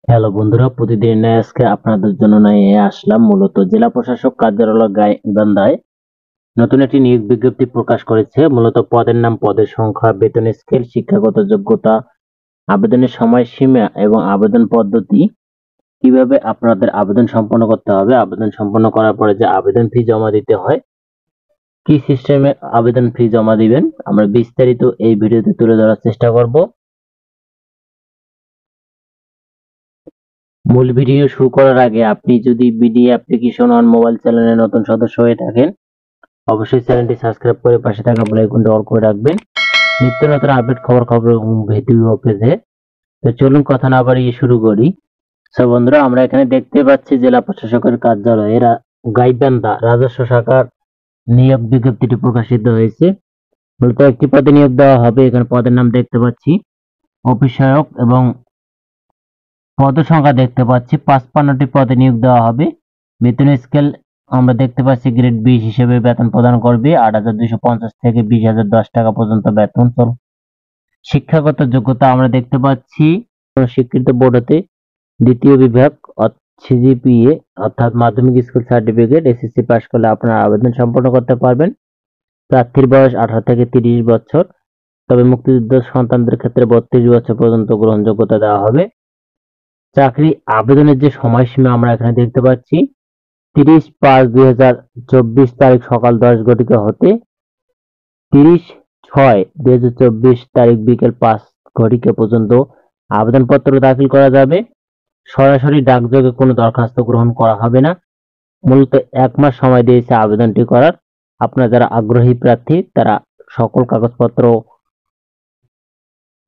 Hello বন্ধুরা, প্রতিদিন আজকে আপনাদের জন্য নিয়ে আসলাম মূলত জেলা প্রশাসক কার্যালয় গাইবান্ধায় নতুন একটি নিয়োগ বিজ্ঞপ্তি প্রকাশ করেছে। মূলত পদের নাম, পদের সংখ্যা, বেতন স্কেল, শিক্ষাগত যোগ্যতা, আবেদনের সময়সীমা এবং আবেদন পদ্ধতি, কিভাবে আপনাদের আবেদন সম্পন্ন করতে হবে, আবেদন সম্পন্ন করার পরে যে আবেদন ফি জমা দিতে হয়, কি সিস্টেমে আবেদন ফি জমা দিবেন, আমরা বিস্তারিত এই ভিডিওতে তুলে ধরার চেষ্টা করব। মূল ভিডিও শুরু করার আগে আপনি যদি বিডি অ্যাপ্লিকেশন অন মোবাইল চ্যানেলে নতুন সদস্য হয়ে থাকেন, অবশ্যই চ্যানেলটি সাবস্ক্রাইব করে পাশে থাকা বেল আইকনটি অল করে রাখবেন নিত্য নতুন আপডেট খবর ভিডিও পেতে। তো চলুন কথা না বাড়িয়ে শুরু করি। সো বন্ধুরা, আমরা এখানে দেখতে পাচ্ছি জেলা প্রশাসকের কার্যালয়ে গাইবান্ধা রাজস্ব শাখার নিয়োগ বিজ্ঞপ্তিটি প্রকাশিত হয়েছে। মূলত একটি পদে নিয়োগ দেওয়া হবে। এখানে পদের নাম দেখতে পাচ্ছি অফিস সহায়ক এবং পদ সংখ্যা দেখতে পাচ্ছি 55টি পদে নিয়োগ দেওয়া হবে। বেতন স্কেল আমরা দেখতে পাচ্ছি গ্রেড 20 হিসেবে বেতন প্রদান করবে 8,250 থেকে 20,010 টাকা পর্যন্ত বেতন। শিক্ষাগত যোগ্যতা আমরা দেখতে পাচ্ছি স্বীকৃত বোর্ড হতে দ্বিতীয় বিভাগ সিজিপিএ অর্থাৎ মাধ্যমিক স্কুল সার্টিফিকেট এসএসসি পাস করলে আপনারা আবেদন সম্পন্ন করতে পারবেন। প্রার্থীর বয়স 18 থেকে 30 বছর, তবে মুক্তিযুদ্ধ সন্তানদের ক্ষেত্রে 32 বছর পর্যন্ত গ্রহণযোগ্যতা দেওয়া হবে। চাকরি আবেদনের যে সময়সীমা আমরা এখানে দেখতে পাচ্ছি 30/5/2024 তারিখ সকাল 10 ঘটিকা হতে 30/6/2024 তারিখ বিকেল 5 ঘটিকা পর্যন্ত আবেদনপত্র দাখিল করা যাবে। সরাসরি ডাকযোগে কোনো দরখাস্ত গ্রহণ করা হবে না। মূলত 1 মাস সময় দিয়েছে আবেদনটি করার। আপনারা যারা আগ্রহী প্রার্থী তারা সকল কাগজপত্র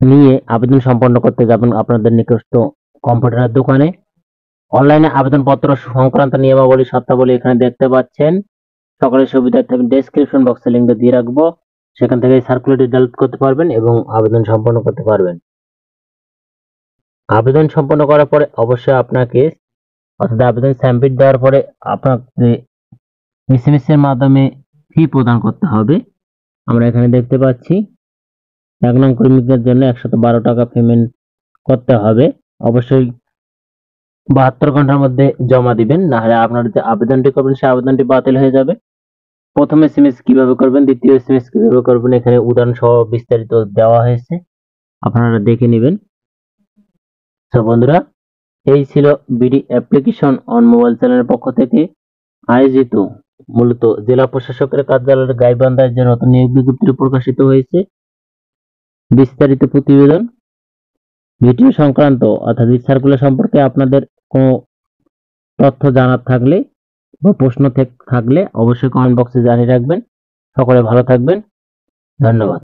নিয়ে আবেদন সম্পন্ন করতে যাবেন আপনাদের নিকটস্থ কম্পিউটার দোকানে। অনলাইনে আবেদনপত্র সংক্রান্ত নিয়মাবলী শর্তাবলী এখানে দেখতে পাচ্ছেন। সকলের সুবিধার্থে আমি ডেসক্রিপশন বক্সে লিঙ্কটা দিয়ে রাখবো, সেখান থেকে সার্কুলারটি ডাউনলোড করতে পারবেন এবং আবেদন সম্পন্ন করতে পারবেন। আবেদন সম্পন্ন করার পরে অবশ্যই আপনাকে অর্থাৎ আবেদন সাবমিট দেওয়ার পরে আপনাকে এসএমএস এর মাধ্যমে ফি প্রদান করতে হবে। আমরা এখানে দেখতে পাচ্ছি 1 নং কর্মীদের জন্য 112 টাকা পেমেন্ট করতে হবে। অবশ্যই 72 ঘন্টার মধ্যে জমা দিবেন, না হলে আপনার যে আবেদনটি করবেন সেই আবেদনটি বাতিল হয়ে যাবে। প্রথম এসএমএস কিভাবে করবেন, দ্বিতীয় এসএমএস কিভাবে করবেন এখানে উদাহরণ সহ বিস্তারিত দেওয়া হয়েছে, আপনারা দেখে নেবেন। তো বন্ধুরা, এই ছিল বিডি অ্যাপ্লিকেশন অন মোবাইল চ্যানেলের পক্ষ থেকে আয়োজিত মূলত জেলা প্রশাসকের কার্যালয়ের গাইবান্ধায় যে নতুন নিয়োগ বিজ্ঞপ্তি প্রকাশিত হয়েছে বিস্তারিত প্রতিবেদন। ভিডিও সংক্রান্ত অর্থাৎ সার্কুলার সম্পর্কে আপনাদের কোনো তথ্য জানার থাকলে বা প্রশ্ন থাকলে অবশ্যই কমেন্ট বক্সে জানিয়ে রাখবেন। সকলে ভালো থাকবেন, ধন্যবাদ।